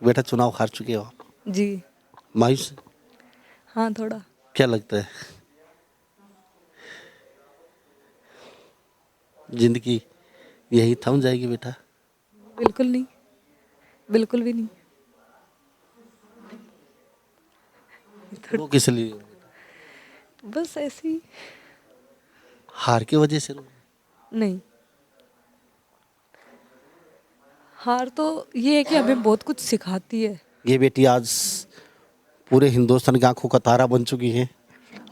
बेटा चुनाव हार चुके हो आप, जी। मायूस? हाँ, थोड़ा। क्या लगता है जिंदगी यही थम जाएगी बेटा? बिल्कुल नहीं, बिल्कुल भी नहीं। रो किस लिए हो? बस ऐसे ही। हार की वजह से रो? नहीं, हार तो ये है कि हमें बहुत कुछ सिखाती है। ये बेटी आज पूरे हिंदुस्तान की आंखों का तारा बन चुकी है।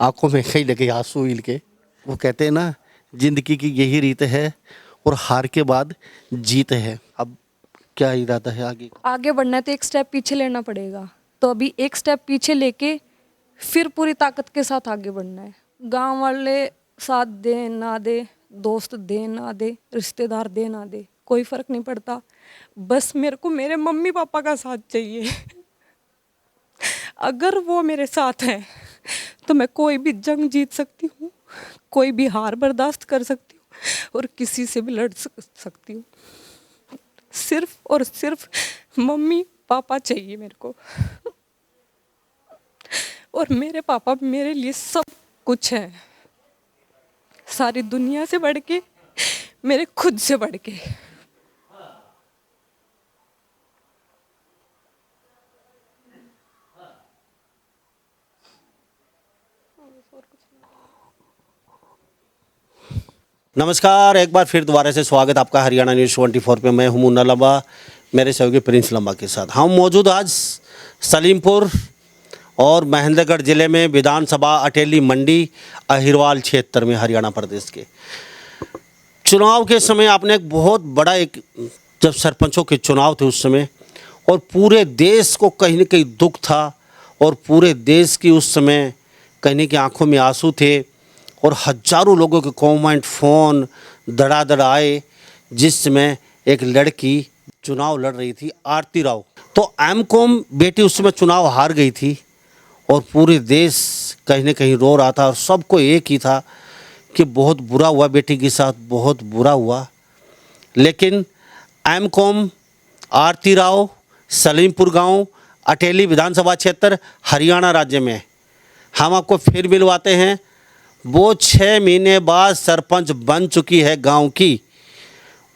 आंखों में कहीं लगे आंसू हिल के। वो कहते हैं ना, जिंदगी की यही रीत है और हार के बाद जीत है। अब क्या इरादा है आगे? आगे बढ़ना है तो एक स्टेप पीछे लेना पड़ेगा। तो अभी एक स्टेप पीछे लेके फिर पूरी ताकत के साथ आगे बढ़ना है। गांव वाले साथ दे ना दे, दोस्त दे ना दे, रिश्तेदार दे ना दे, कोई फर्क नहीं पड़ता। बस मेरे को मेरे मम्मी पापा का साथ चाहिए। अगर वो मेरे साथ हैं तो मैं कोई भी जंग जीत सकती हूँ, कोई भी हार बर्दाश्त कर सकती हूँ और किसी से भी लड़ सकती हूँ। सिर्फ और सिर्फ मम्मी पापा चाहिए मेरे को। और मेरे पापा मेरे लिए सब कुछ है, सारी दुनिया से बढ़ के, मेरे खुद से बढ़ के। नमस्कार, एक बार फिर दोबारा से स्वागत आपका हरियाणा न्यूज़ 24 पे। मैं हूं मुन्ना लंबा, मेरे सहयोगी प्रिंस लंबा के साथ। हम मौजूद आज सलीमपुर और महेंद्रगढ़ जिले में विधानसभा अटेली मंडी अहिरवाल क्षेत्र में, हरियाणा प्रदेश के। चुनाव के समय आपने एक बहुत बड़ा जब सरपंचों के चुनाव थे उस समय, और पूरे देश को कहीं न कहीं दुख था और पूरे देश की उस समय कहीं न कहीं आंखों में आंसू थे और हजारों लोगों के कमेंट फ़ोन धड़ाधड़ आए, जिसमें एक लड़की चुनाव लड़ रही थी, आरती राव। तो एमकॉम बेटी उस समय चुनाव हार गई थी और पूरे देश कहीं न कहीं रो रहा था और सबको एक ही था कि बहुत बुरा हुआ बेटी के साथ, बहुत बुरा हुआ। लेकिन एमकॉम आरती राव, सलीमपुर गांव, अटेली विधानसभा क्षेत्र, हरियाणा राज्य में। हम आपको फिर मिलवाते हैं। वो 6 महीने बाद सरपंच बन चुकी है गांव की।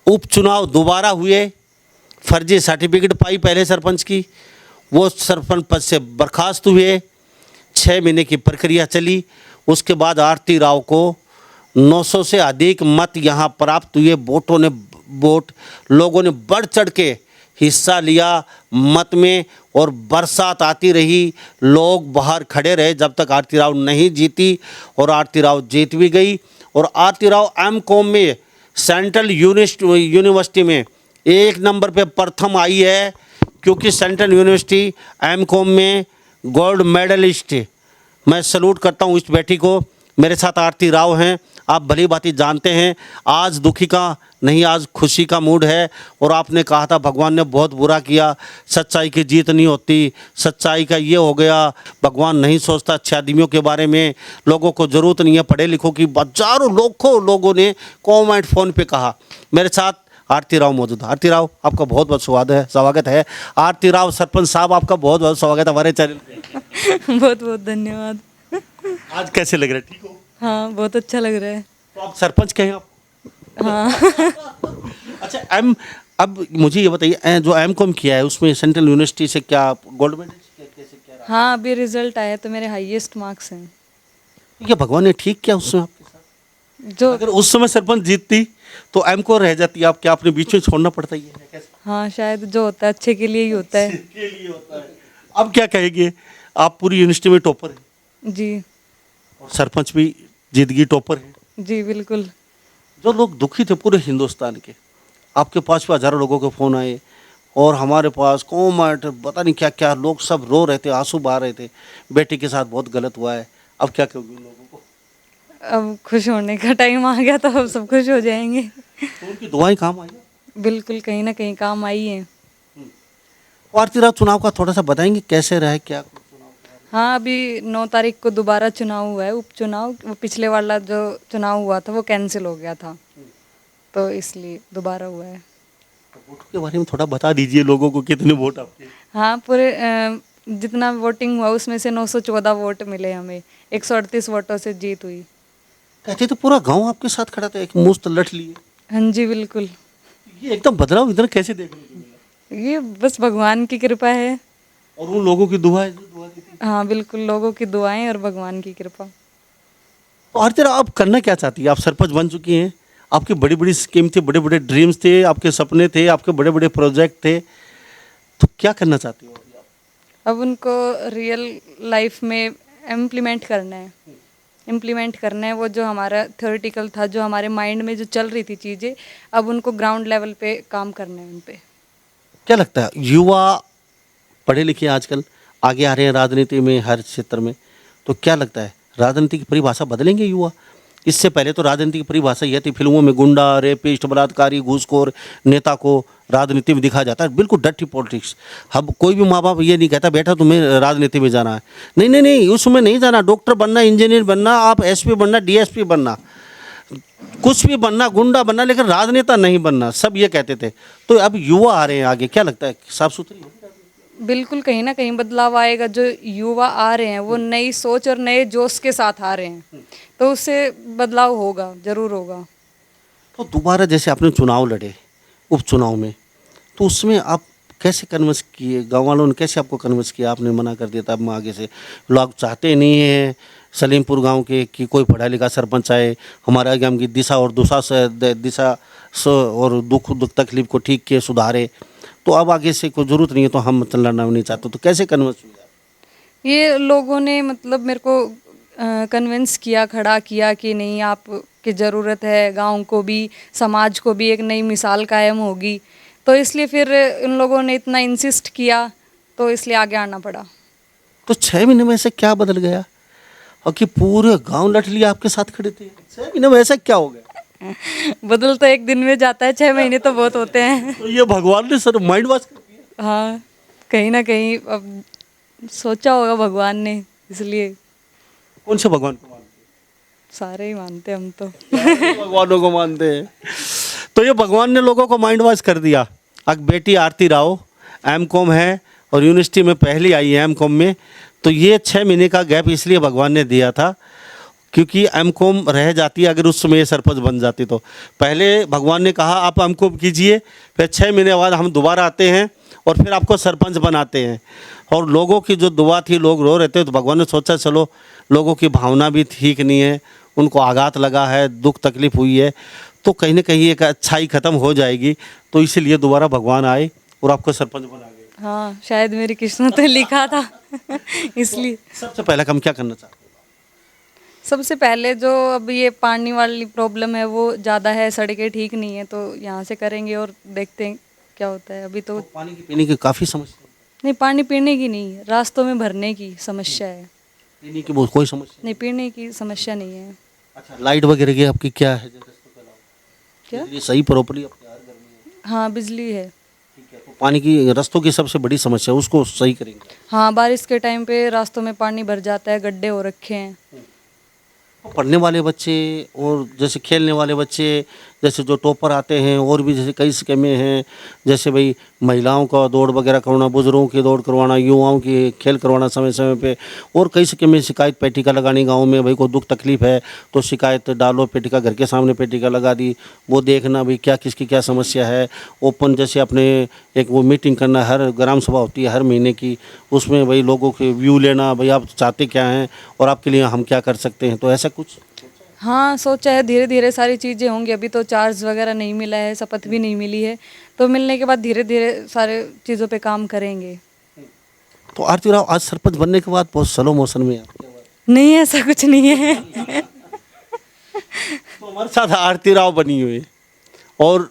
उपचुनाव दोबारा हुए, फर्जी सर्टिफिकेट पाई पहले सरपंच की, वो सरपंच पद से बर्खास्त हुए। 6 महीने की प्रक्रिया चली, उसके बाद आरती राव को 900 से अधिक मत यहाँ प्राप्त हुए। लोगों ने बढ़ चढ़ के हिस्सा लिया मत में और बरसात आती रही, लोग बाहर खड़े रहे जब तक आरती राव नहीं जीती, और आरती राव जीत भी गई। और आरती राव एमकॉम में सेंट्रल यूनिवर्सिटी में 1 नंबर पे प्रथम आई है, क्योंकि सेंट्रल यूनिवर्सिटी एमकॉम में गोल्ड मेडलिस्ट। मैं सलूट करता हूँ इस बेटी को। मेरे साथ आरती राव हैं, आप भली भांति जानते हैं। आज दुखी का नहीं, आज खुशी का मूड है। और आपने कहा था भगवान ने बहुत बुरा किया, सच्चाई की जीत नहीं होती, सच्चाई का ये हो गया, भगवान नहीं सोचता अच्छे आदमियों के बारे में, लोगों को ज़रूरत नहीं है पढ़े लिखों की। हजारों लोगों ने कॉमेंट फ़ोन पे कहा। मेरे साथ आरती राव मौजूद। आरती राव, आपका बहुत बहुत स्वागत है। आरती राव सरपंच साहब, आपका बहुत बहुत स्वागत है हमारे चैनल पे। बहुत बहुत धन्यवाद। आज कैसे लग रहा है? ठीक हो? हाँ, बहुत अच्छा लग रहा है। तो आप सरपंच के हैं आप? हाँ। अच्छा, अब मुझे ये बताइए, जो एमकॉम किया है उसमें सेंट्रल यूनिवर्सिटी से क्या गोल्ड मेडल कैसे क्या रहा? हाँ, अभी रिजल्ट आया तो मेरे हाईएस्ट मार्क्स हैं। ये भगवान ने ठीक किया उस समय आपके साथ। जो अगर उस समय सरपंच जीतती तो एमको रह जाती, आप क्या आपने बीच में छोड़ना पड़ता ही है कैसे? हाँ, शायद जो होता है अच्छे के लिए ही होता है। के लिए होता है। अब क्या कहेंगे, आप पूरी यूनिवर्सिटी में टॉपर हैं जी। और सरपंच भी जीत गई, टॉपर है। जी बिल्कुल। जो लोग दुखी थे पूरे हिंदुस्तान के, आपके पास भी हजारों लोगों के फ़ोन आए और हमारे पास कॉमेंट, पता नहीं क्या क्या, लोग सब रो रहे थे, आंसू बहा रहे थे, बेटी के साथ बहुत गलत हुआ है। अब क्या कहोगे उन लोगों को? अब खुश होने का टाइम आ गया तो अब सब खुश हो जाएंगे। तो उनकी दुआएं काम आई? बिल्कुल, कहीं ना कहीं काम आई है। आरती राव, चुनाव का थोड़ा सा बताएंगे कैसे रहे क्या? हाँ, अभी 9 तारीख को दोबारा चुनाव हुआ है, उपचुनाव। वो पिछले वाला जो चुनाव हुआ था वो कैंसिल हो गया था, तो इसलिए दोबारा हुआ है। वोट के बारे में थोड़ा बता दीजिए लोगों को, कितने वोट आपके? हाँ, पूरे जितना वोटिंग हुआ उसमें से 914 वोट मिले हमें, 138 वोटों से जीत हुई। कहते तो पूरा गांव आपके साथ खड़ा था, एक मुश्त लठ लिए। हाँ जी, बिल्कुल। ये एकदम बदलाव इधर कैसे देखने को मिला? ये बस भगवान की कृपा है। और उन लोगों की दुआ है जो दुआ दी थी। हाँ, बिल्कुल, लोगों की दुआएं और भगवान की कृपा। तो हर तरह आप करना क्या चाहती है? आप सरपंच बन चुकी हैं, आपकी बड़ी बड़ी स्कीम थी, बड़े बड़े ड्रीम्स थे, आपके सपने थे, आपके बड़े बड़े प्रोजेक्ट थे, तो क्या करना चाहती हो अभी आप? अब उनको रियल लाइफ में इम्प्लीमेंट करना है। वो जो हमारा थ्योरेटिकल था, जो हमारे माइंड में जो चल रही थी चीज़ें, अब उनको ग्राउंड लेवल पे काम करना है उन पे। क्या लगता है युवा पढ़े लिखे आजकल आगे आ रहे हैं राजनीति में, हर क्षेत्र में, तो क्या लगता है राजनीति की परिभाषा बदलेंगे युवा? इससे पहले तो राजनीति की परिभाषा यह थी, फिल्मों में गुंडा, रेपिस्ट, बलात्कारी, घूसखोर नेता को राजनीति में दिखाया जाता है, बिल्कुल डर्टी पॉलिटिक्स। अब कोई भी माँ बाप ये नहीं कहता बेटा तुम्हें राजनीति में जाना है, नहीं नहीं नहीं, उसमें नहीं जाना, डॉक्टर बनना, इंजीनियर बनना, आप एसपी बनना, डीएसपी बनना, कुछ भी बनना, गुंडा बनना, लेकिन राजनेता नहीं बनना, सब ये कहते थे। तो अब युवा आ रहे हैं आगे, क्या लगता है साफ सुथरी होगी? बिल्कुल, कहीं ना कहीं बदलाव आएगा। जो युवा आ रहे हैं वो नई सोच और नए जोश के साथ आ रहे हैं, तो उससे बदलाव होगा, जरूर होगा। तो दोबारा जैसे आपने चुनाव लड़े, उपचुनाव में, तो उसमें आप कैसे कन्विंस किए? गांव वालों ने कैसे आपको कन्विंस किया? आपने मना कर दिया था अब मैं आगे से, लोग चाहते नहीं हैं सलीमपुर गांव के कि कोई पढ़ा लिखा सरपंच आए, हमारे गांव की दिशा और और दुख तकलीफ को ठीक किए, सुधारे, तो अब आगे से कोई ज़रूरत नहीं है, तो हम लड़ना नहीं चाहते, तो कैसे कन्विंस हुआ? ये लोगों ने मतलब मेरे को कन्विंस किया, खड़ा किया कि नहीं, आपकी ज़रूरत है, गांव को भी, समाज को भी एक नई मिसाल कायम होगी। तो इसलिए फिर उन लोगों ने इतना इंसिस्ट किया, तो इसलिए आगे आना पड़ा। तो 6 महीने में ऐसे क्या बदल गया और कि पूरे गांव लट लिया आपके साथ खड़े थे? 6 महीने में ऐसा क्या हो गया? बदल तो एक दिन में जाता है, 6 महीने तो बहुत होते हैं। तो ये भगवान ने सर माइंड वॉश कर दिया। हाँ, कहीं ना कहीं अब सोचा होगा भगवान ने, इसलिए। कौन से भगवान को मानते सारे ही मानते हम तो। हैं? भगवानों को मानते हैं। तो ये भगवान ने लोगों को माइंड वॉश कर दिया। अब बेटी आरती राव एमकॉम है और यूनिवर्सिटी में पहली आई है एमकॉम में, तो ये 6 महीने का गैप इसलिए भगवान ने दिया था क्योंकि एमकॉम रह जाती, अगर उस समय ये सरपंच बन जाती तो। पहले भगवान ने कहा आप एमकॉम कीजिए, फिर 6 महीने बाद हम दोबारा आते हैं और फिर आपको सरपंच बनाते हैं। और लोगों की जो दुआ थी, लोग रो रहे थे, तो भगवान ने सोचा चलो लोगों की भावना भी ठीक नहीं है, उनको आघात लगा है, दुख तकलीफ हुई है, तो कहीं ना कहीं एक अच्छाई ख़त्म हो जाएगी, तो इसीलिए दोबारा भगवान आए और आपको सरपंच बना गए। हाँ, शायद मेरी किस्मत में लिखा था। इसलिए सबसे पहला काम क्या करना चाहते हैं? सबसे पहले जो अब ये पानी वाली प्रॉब्लम है वो ज़्यादा है, सड़कें ठीक नहीं है, तो यहाँ से करेंगे और देखते हैं क्या होता है। अभी तो पानी की पीने की काफ़ी समस्या है। नहीं, पानी पीने की नहीं, रास्तों में भरने की समस्या है। पीने की कोई समस्या नहीं, पीने की समस्या नहीं है। अच्छा, लाइट वगैरह की आपकी क्या है? क्या? ये सही प्रॉपर्ली आपके हर घर में है? हाँ, बिजली है। ठीक है, तो पानी की रस्तों की सबसे बड़ी समस्या है, उसको सही करेंगे। हाँ, बारिश के टाइम पे रास्तों में पानी भर जाता है, गड्ढे हो रखे हैं। तो पढ़ने वाले बच्चे और जैसे खेलने वाले बच्चे, जैसे जो टॉपर आते हैं, और भी जैसे कई स्कीमें हैं, जैसे भाई महिलाओं का दौड़ वगैरह करवाना, बुजुर्गों की दौड़ करवाना, युवाओं की खेल करवाना समय समय पे, और कई स्कीमें, शिकायत पेटिका लगानी गांव में, भाई कोई दुख तकलीफ है तो शिकायत डालो, पेटिका घर के सामने पेटिका लगा दी, वो देखना भाई क्या किसकी क्या समस्या है। ओपन जैसे अपने एक वो मीटिंग करना, हर ग्राम सभा होती है हर महीने की, उसमें भाई लोगों के व्यू लेना, भाई आप चाहते क्या हैं और आपके लिए हम क्या कर सकते हैं, तो ऐसा कुछ। हाँ, सोचा है, धीरे धीरे सारी चीज़ें होंगी। अभी तो चार्ज वगैरह नहीं मिला है, शपथ भी नहीं मिली है, तो मिलने के बाद धीरे धीरे सारे चीज़ों पे काम करेंगे। तो आरती राव आज सरपंच बनने के बाद बहुत स्लो मोशन में है। नहीं, ऐसा कुछ नहीं है। तो हमारे साथ आरती राव बनी हुई है और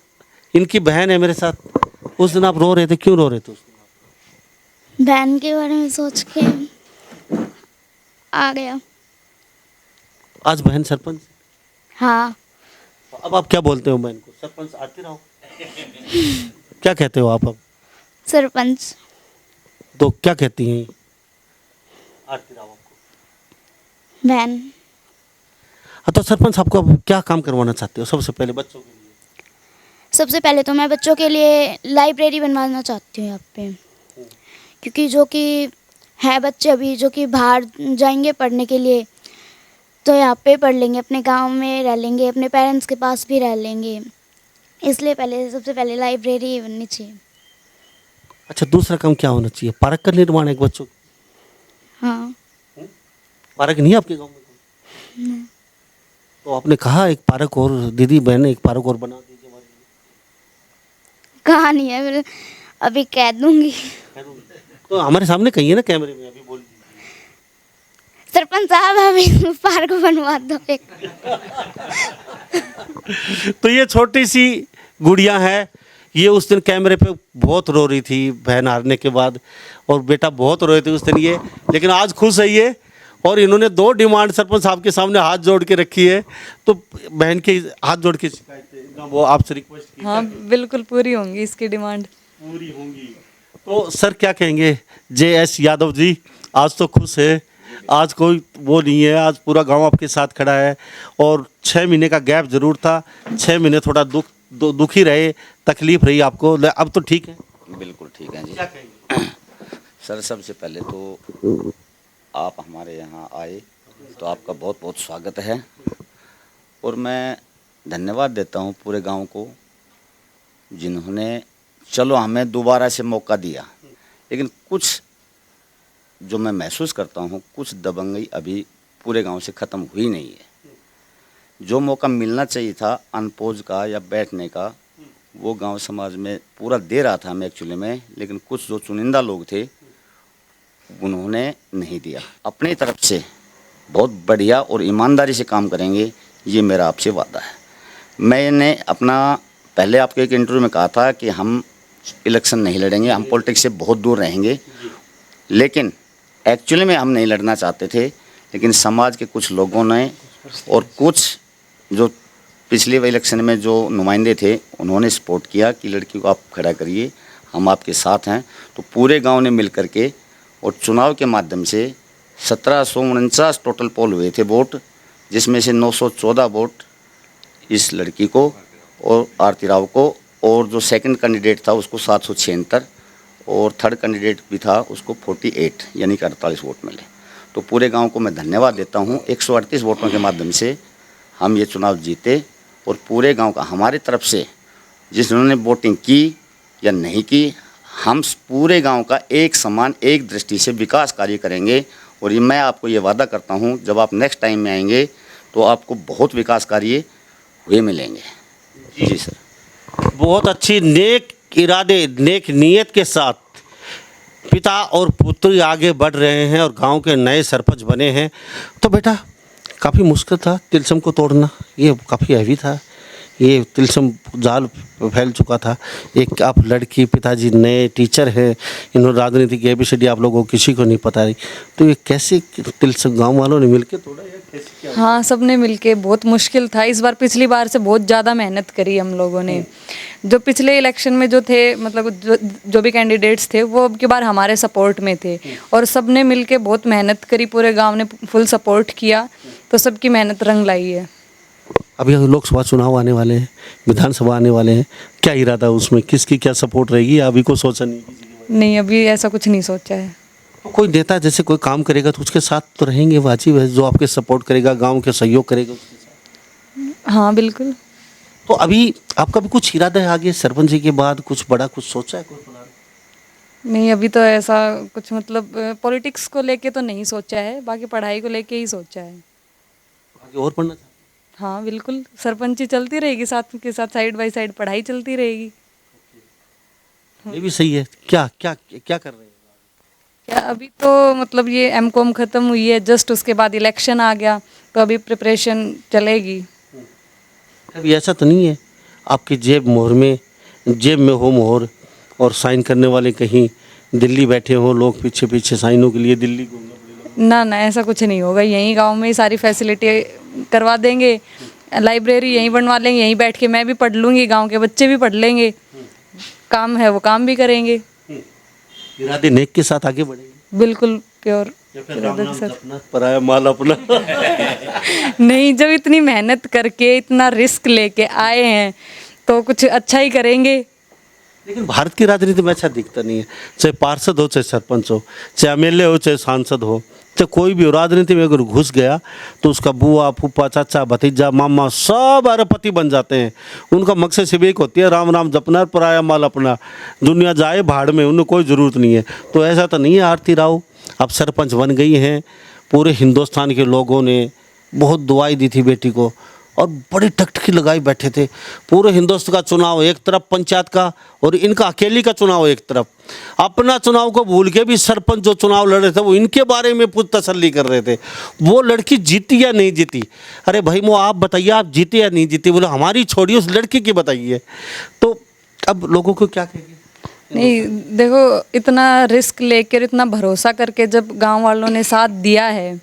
इनकी बहन है मेरे साथ। उस दिन आप रो रहे थे, क्यों रो रहे थे उस दिन? बहन के बारे में सोच के आ गया। आज बहन सरपंच। हाँ, तो अब आप क्या बोलते हो बहन को? सरपंच आरती राव क्या कहते हो आप अब? सरपंच। तो क्या कहती हैं आरती राव आपको? बहन। हाँ, तो सरपंच आपको अब क्या काम करवाना चाहते हो सबसे पहले बच्चों के लिए? सबसे पहले तो मैं बच्चों के लिए लाइब्रेरी बनवाना चाहती हूँ यहाँ पे, क्योंकि जो कि है बच्चे अभी जो कि बाहर जाएंगे पढ़ने के लिए, तो यहाँ पे पढ़ लेंगे, अपने गांव में रह लेंगे, अपने पेरेंट्स के पास भी रह लेंगे, इसलिए सबसे पहले लाइब्रेरी बननी चाहिए। अच्छा, दूसरा काम क्या होना चाहिए? पार्क का निर्माण एक बच्चों को। हाँ। पार्क नहीं है आपके गांव में? नहीं। तो आपने कहा एक पार्क और, दीदी बहन एक पार्क और बना दीजिए हमारे लिए। कहाँ नहीं है, फिर अभी कह दूंगी। तो हमारे सामने कहिए ना, कैमरे में अभी बोल दीजिए। सरपंच साहब अभी पार्क बनवा दो एक। तो ये छोटी सी गुड़िया है, ये उस दिन कैमरे पे बहुत रो रही थी बहन हारने के बाद, और बेटा बहुत रोए थे उस दिन ये, लेकिन आज खुश है ये। और इन्होंने 2 डिमांड सरपंच साहब के सामने हाथ जोड़ के रखी है, तो बहन के हाथ जोड़ के शिकायतें वो आपसे रिक्वेस्ट की। हाँ बिल्कुल पूरी होंगी इसकी डिमांड। पूरी होंगी। तो सर क्या कहेंगे? JS यादव जी, आज तो खुश है, आज कोई वो नहीं है, आज पूरा गांव आपके साथ खड़ा है। और 6 महीने का गैप जरूर था, 6 महीने थोड़ा दुखी रहे, तकलीफ रही आपको, अब तो ठीक है? बिल्कुल ठीक है जी। क्या कहेंगे? सर सबसे पहले तो आप हमारे यहाँ आए तो आपका बहुत बहुत स्वागत है, और मैं धन्यवाद देता हूँ पूरे गांव को, जिन्होंने चलो हमें दोबारा से मौका दिया। लेकिन कुछ जो मैं महसूस करता हूँ, कुछ दबंगई अभी पूरे गांव से ख़त्म हुई नहीं है। जो मौका मिलना चाहिए था अनपोज का या बैठने का, वो गांव समाज में पूरा दे रहा था हमें एक्चुअली में, लेकिन कुछ जो चुनिंदा लोग थे उन्होंने नहीं दिया। अपनी तरफ से बहुत बढ़िया और ईमानदारी से काम करेंगे, ये मेरा आपसे वादा है। मैंने अपना पहले आपके एक इंटरव्यू में कहा था कि हम इलेक्शन नहीं लड़ेंगे, हम पॉलिटिक्स से बहुत दूर रहेंगे, लेकिन एक्चुअली में हम नहीं लड़ना चाहते थे, लेकिन समाज के कुछ लोगों ने और कुछ जो पिछले इलेक्शन में जो नुमाइंदे थे उन्होंने सपोर्ट किया कि लड़की को आप खड़ा करिए, हम आपके साथ हैं। तो पूरे गांव ने मिल करके और चुनाव के माध्यम से 1749 टोटल पोल हुए थे वोट, जिसमें से 914 वोट इस लड़की को और आरती राव को, और जो सेकंड कैंडिडेट था उसको 776 और थर्ड कैंडिडेट भी था उसको 48 यानी कि 48 वोट मिले। तो पूरे गांव को मैं धन्यवाद देता हूं, 138 वोटों के माध्यम से हम ये चुनाव जीते, और पूरे गांव का हमारी तरफ से जिन्होंने वोटिंग की या नहीं की, हम पूरे गांव का एक समान एक दृष्टि से विकास कार्य करेंगे। और ये मैं आपको ये वादा करता हूं, जब आप नेक्स्ट टाइम में आएंगे तो आपको बहुत विकास कार्य हुए मिलेंगे। जी सर। बहुत अच्छी नेक इरादे, नेक नीयत के साथ पिता और पुत्री आगे बढ़ रहे हैं और गांव के नए सरपंच बने हैं। तो बेटा काफ़ी मुश्किल था तिलस्म को तोड़ना, ये काफ़ी हैवी था, ये तिलस्म जाल फैल चुका था। एक आप लड़की, पिताजी नए टीचर हैं, इन्होंने राजनीतिक ABCD आप लोगों को किसी को नहीं पता रही, तो ये कैसे तिलस्म गांव वालों ने मिलकर तोड़ा या कैसे क्या? हाँ सबने मिलके, बहुत मुश्किल था इस बार, पिछली बार से बहुत ज़्यादा मेहनत करी हम लोगों ने। जो पिछले इलेक्शन में जो थे, मतलब जो भी कैंडिडेट्स थे वो अब की बार हमारे सपोर्ट में थे, और सबने मिलके बहुत मेहनत करी, पूरे गांव ने फुल सपोर्ट किया, तो सबकी मेहनत रंग लाई है। अभी लोकसभा चुनाव आने वाले हैं, विधानसभा आने वाले हैं, क्या इरादा उसमें, किसकी क्या सपोर्ट रहेगी, अभी को सोचा नहीं किसी के बारे नहीं अभी ऐसा कुछ नहीं सोचा है। में? कोई नेता जैसे कोई काम करेगा तो उसके साथ तो रहेंगे, वाजिब है, जो आपके सपोर्ट करेगा, गांव के सहयोग करेगा उसके साथ। हाँ बिल्कुल। तो अभी आपका भी कुछ इरादा है आगे सरपंच जी के बाद, कुछ बड़ा कुछ सोचा है कोई प्लान? नहीं अभी तो ऐसा कुछ, मतलब पॉलिटिक्स को लेके तो नहीं सोचा है, बाकी पढ़ाई को लेके ही सोचा है। आगे और पढ़ना चाहते हाँ बिल्कुल, सरपंची चलती रहेगी, साथ के साथ साइड बाय साइड पढ़ाई चलती रहेगी। हैं? ये भी सही है। क्या क्या क्या कर रहे हैं? क्या अभी तो मतलब ये M.Com ख़त्म हुई है जस्ट, उसके बाद इलेक्शन आ गया, तो अभी प्रिपरेशन चलेगी। अभी ऐसा तो नहीं है आपकी जेब में हो मोहर और साइन करने वाले कहीं दिल्ली बैठे हो, लोग पीछे पीछे साइनों के लिए दिल्ली घूमना पड़ेगा? ना ना ऐसा कुछ नहीं होगा, यहीं गांव में ही सारी फैसिलिटी करवा देंगे, लाइब्रेरी यहीं बनवा लेंगे, यहीं बैठ के मैं भी पढ़ लूँगी, गांव के बच्चे भी पढ़ लेंगे, काम है वो काम भी करेंगे। इरादे नेक के साथ आगे बढ़ेंगे, बिल्कुल प्योर इरादे के साथ। पराया माल अपना। नहीं, जब इतनी मेहनत करके इतना रिस्क लेके आए हैं तो कुछ अच्छा ही करेंगे। लेकिन भारत की राजनीति में अच्छा दिखता नहीं है, चाहे पार्षद हो, चाहे सरपंच हो, चाहे एमएलए हो, चाहे सांसद हो, चाहे कोई भी हो, राजनीति में अगर घुस गया तो उसका बुआ, फूफा, चाचा, भतीजा, मामा सब अरबपति बन जाते हैं। उनका मकसद सिर्फ एक होती है, राम राम जपना, पराया माल अपना, दुनिया जाए भाड़ में, उन्हें कोई ज़रूरत नहीं है। तो ऐसा तो नहीं है आरती राव अब सरपंच बन गई हैं। पूरे हिंदुस्तान के लोगों ने बहुत दुआई दी थी बेटी को और बड़ी टकटकी लगाई बैठे थे। पूरे हिंदुस्तान का चुनाव एक तरफ पंचायत का और इनका अकेली का चुनाव एक तरफ। अपना चुनाव को भूल के भी सरपंच जो चुनाव लड़ रहे थे वो इनके बारे में पूछ तसल्ली कर रहे थे, वो लड़की जीती या नहीं जीती। अरे भाई वो आप बताइए, आप जीते या नहीं जीती? बोले हमारी छोड़िए, उस लड़की की बताइए। तो अब लोगों को क्या कहेंगे? नहीं देखो, इतना रिस्क लेकर, इतना भरोसा करके जब गांव वालों ने साथ दिया है,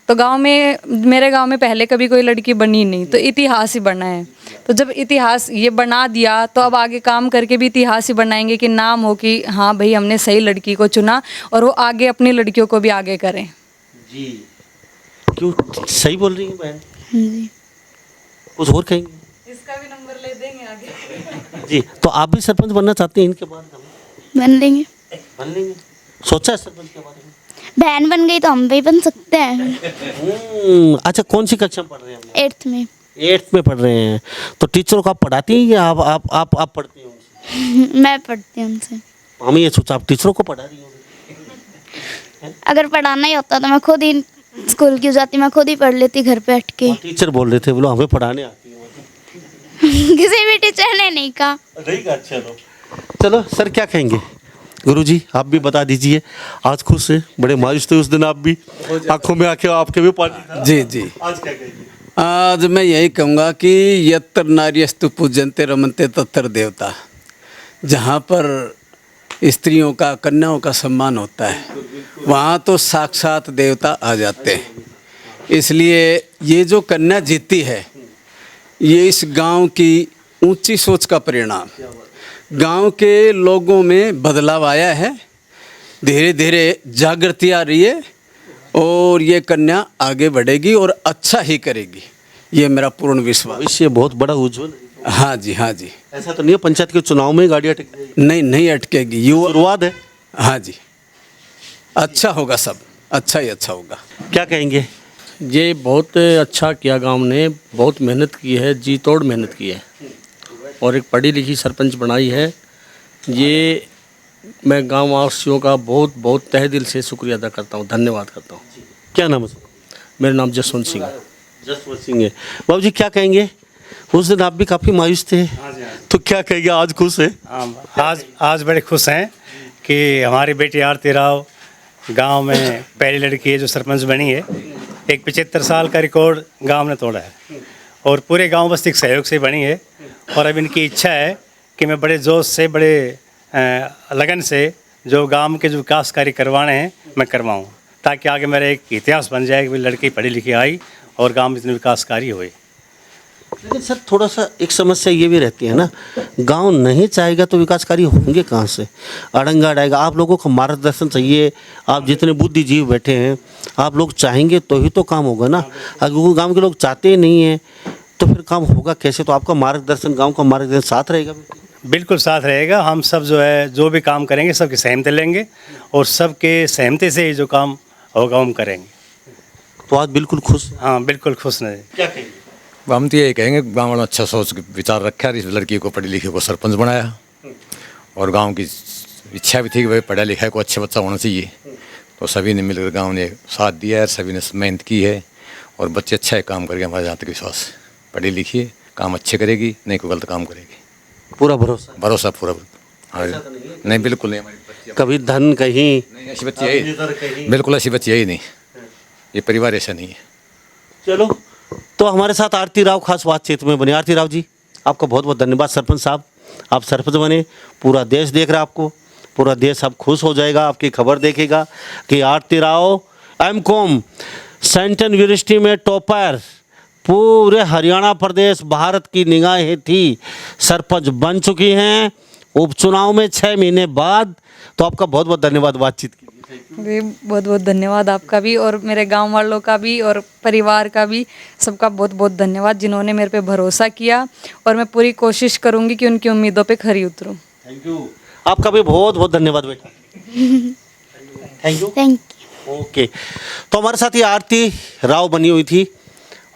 तो गांव में, मेरे गांव में पहले कभी कोई लड़की बनी नहीं, तो इतिहास ही बना है। तो जब इतिहास ये बना दिया तो अब आगे काम करके भी इतिहास ही बनाएंगे कि नाम हो कि हाँ भाई हमने सही लड़की को चुना, और वो आगे अपनी लड़कियों को भी आगे करें। जी क्यों सही बोल रही है बहन? जी। कुछ और कहेंगे? इसका भी नंबर ले देंगे आगे। जी, तो आप भी सरपंच बनना चाहते हैं इनके बाद? बन लेंगे। बन लेंगे? सोचा है सरपंच के बारे में? बहन बन गई तो हम भी बन सकते हैं। अच्छा, कौन सी कक्षा में पढ़ रहे हैं? 8th में। 8th में पढ़ रहे हैं। तो टीचरों को आप पढ़ाती हैं या आप पढ़ती हैं उनसे? मैं पढ़ती हूँ उनसे। हमें ये सोचा आप टीचरों को पढ़ा रही होंगी। अगर पढ़ाना ही होता तो मैं खुद ही स्कूल क्यों जाती, मैं खुद ही पढ़ लेती घर पे बैठ के। टीचर बोल रहे थे, बोलो हमें पढ़ाने आती है। किसी भी टीचर ने नहीं कहा। नहीं कहा? चलो सर क्या कहेंगे? गुरुजी आप भी बता दीजिए। आज खुश है, बड़े मायूस थे उस दिन आप भी, आंखों में आंखें आपके भी पानी था। जी जी। आज क्या कहेंगे? आज मैं यही कहूँगा कि यत्र नार्यस्तु पूज्यन्ते रमन्ते तत्र देवता। जहाँ पर स्त्रियों का, कन्याओं का सम्मान होता है, वहाँ तो साक्षात देवता आ जाते हैं। इसलिए ये जो कन्या जीती है, ये इस गांव की ऊंची सोच का परिणाम। गांव के लोगों में बदलाव आया है, धीरे धीरे जागृति आ रही है, और ये कन्या आगे बढ़ेगी और अच्छा ही करेगी, ये मेरा पूर्ण विश्वास। भविष्य बहुत बड़ा उज्जवल है। हाँ जी, हाँ जी। ऐसा तो नहीं है पंचायत के चुनाव में गाड़ी अटक जाएगी? नहीं, नहीं अटकेगी। युवा शुरुआत है। हाँ जी, अच्छा होगा, सब अच्छा ही अच्छा होगा। क्या कहेंगे? ये बहुत अच्छा किया, गांव ने बहुत मेहनत की है, जी तोड़ मेहनत की है, और एक पढ़ी लिखी सरपंच बनाई है। ये मैं गांव वासियों का बहुत बहुत तहे दिल से शुक्रिया अदा करता हूँ, धन्यवाद करता हूँ। क्या नाम है? मेरा नाम जसवंत सिंह है। जसवंत सिंह है। बाबू जी क्या कहेंगे? उस दिन आप भी काफ़ी मायूस थे, तो क्या कहेंगे? आज खुश है? आज बड़े खुश हैं कि हमारी बेटी आरती राव गांव में पहली लड़की है जो सरपंच बनी है। एक 75 साल का रिकॉर्ड गांव ने तोड़ा है, और पूरे गांव बस एक सहयोग से बनी है। और अब इनकी इच्छा है कि मैं बड़े जोश से, बड़े लगन से जो गांव के जो विकास कार्य करवाने हैं मैं करवाऊँ, ताकि आगे मेरा एक इतिहास बन जाए कि लड़की पढ़ी लिखी आई और गांव में इतने विकास कार्य हुए। लेकिन सर थोड़ा सा एक समस्या ये भी रहती है ना, गांव नहीं चाहेगा तो विकास कार्य होंगे कहाँ से? अड़ंगा अड़ाएगा। आप लोगों को मार्गदर्शन चाहिए। आप जितने बुद्धिजीवी बैठे हैं, आप लोग चाहेंगे तो ही तो काम होगा ना। अगर गांव के लोग चाहते ही नहीं हैं तो फिर काम होगा कैसे? तो आपका मार्गदर्शन, गांव का मार्गदर्शन साथ रहेगा? बिल्कुल साथ रहेगा। हम सब जो है जो भी काम करेंगे सबकी सहमति लेंगे, और सबके सहमति से ही जो काम होगा हम करेंगे। तो आज बिल्कुल खुश? हाँ बिल्कुल खुश नहीं। क्या कहेंगे? हम तो यही कहेंगे, गाँव वालों अच्छा सोच विचार रखा है, इस लड़की को पढ़ी लिखी को सरपंच बनाया, और गांव की इच्छा भी थी कि भाई पढ़ा लिखा को अच्छा बच्चा होना चाहिए, तो सभी ने मिलकर गांव ने साथ दिया है, सभी ने मेहनत की है, और बच्चे अच्छा है काम करके, हमारा जहाँ तक विश्वास है। पढ़ी लिखी है, काम अच्छे करेगी, नहीं कोई गलत काम करेगी, पूरा भरोसा? भरोसा पूरा। हाँ नहीं, बिल्कुल नहीं। हमारी कभी धन कहीं नहीं, ऐसी बच्ची है बिल्कुल, ऐसी बच्ची है ही नहीं, ये परिवार ऐसा नहीं है। चलो, तो हमारे साथ आरती राव खास बातचीत में बने। आरती राव जी आपका बहुत बहुत धन्यवाद। सरपंच साहब आप सरपंच बने, पूरा देश देख रहा है आपको, पूरा देश अब खुश हो जाएगा, आपकी खबर देखेगा कि आरती राव एमकॉम सेंट्रल यूनिवर्सिटी में टॉपर, पूरे हरियाणा प्रदेश भारत की निगाहें थी, सरपंच बन चुकी हैं उपचुनाव में 6 महीने बाद। तो आपका बहुत बहुत धन्यवाद बातचीत के लिए। जी बहुत बहुत धन्यवाद आपका भी और मेरे गांव वालों का भी और परिवार का भी, सबका बहुत बहुत धन्यवाद जिन्होंने मेरे पे भरोसा किया और मैं पूरी कोशिश करूंगी कि उनकी उम्मीदों पे खरी उतरूं। Thank you. आपका भी बहुत बहुत धन्यवाद बेटा। Thank you. थैंक ओके, तो हमारे साथ ये आरती राव बनी हुई थी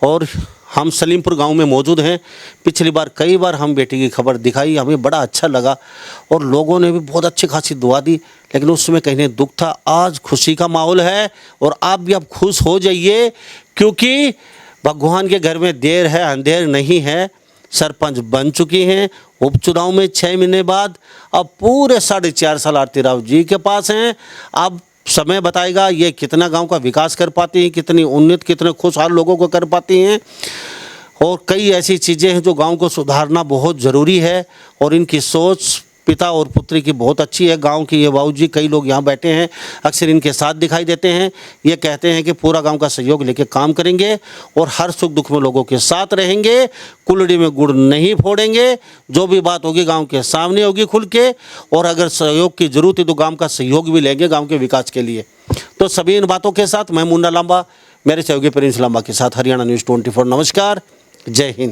और हम सलीमपुर गांव में मौजूद हैं। पिछली बार कई बार हम बेटी की खबर दिखाई, हमें बड़ा अच्छा लगा और लोगों ने भी बहुत अच्छी खासी दुआ दी, लेकिन उस समय कहीं ना दुख था। आज खुशी का माहौल है और आप भी अब खुश हो जाइए, क्योंकि भगवान के घर में देर है अंधेर नहीं है। सरपंच बन चुकी हैं उपचुनाव में 6 महीने बाद। अब पूरे 4.5 साल आरती राव जी के पास हैं। अब समय बताएगा ये कितना गांव का विकास कर पाती हैं, कितनी उन्नत, कितने खुशहाल लोगों को कर पाती हैं। और कई ऐसी चीज़ें हैं जो गांव को सुधारना बहुत ज़रूरी है और इनकी सोच पिता और पुत्री की बहुत अच्छी है। गांव की ये बाबूजी, कई लोग यहाँ बैठे हैं, अक्सर इनके साथ दिखाई देते हैं। ये कहते हैं कि पूरा गांव का सहयोग लेके काम करेंगे और हर सुख दुख में लोगों के साथ रहेंगे, कुल्हड़ी में गुड़ नहीं फोड़ेंगे। जो भी बात होगी गांव के सामने होगी खुल के, और अगर सहयोग की ज़रूरत है तो गांव का सहयोग भी लेंगे गांव के विकास के लिए। तो सभी इन बातों के साथ मैं मुन्ना लांबा, मेरे सहयोगी प्रिंस लांबा के साथ हरियाणा न्यूज़ 24। नमस्कार, जय हिंद।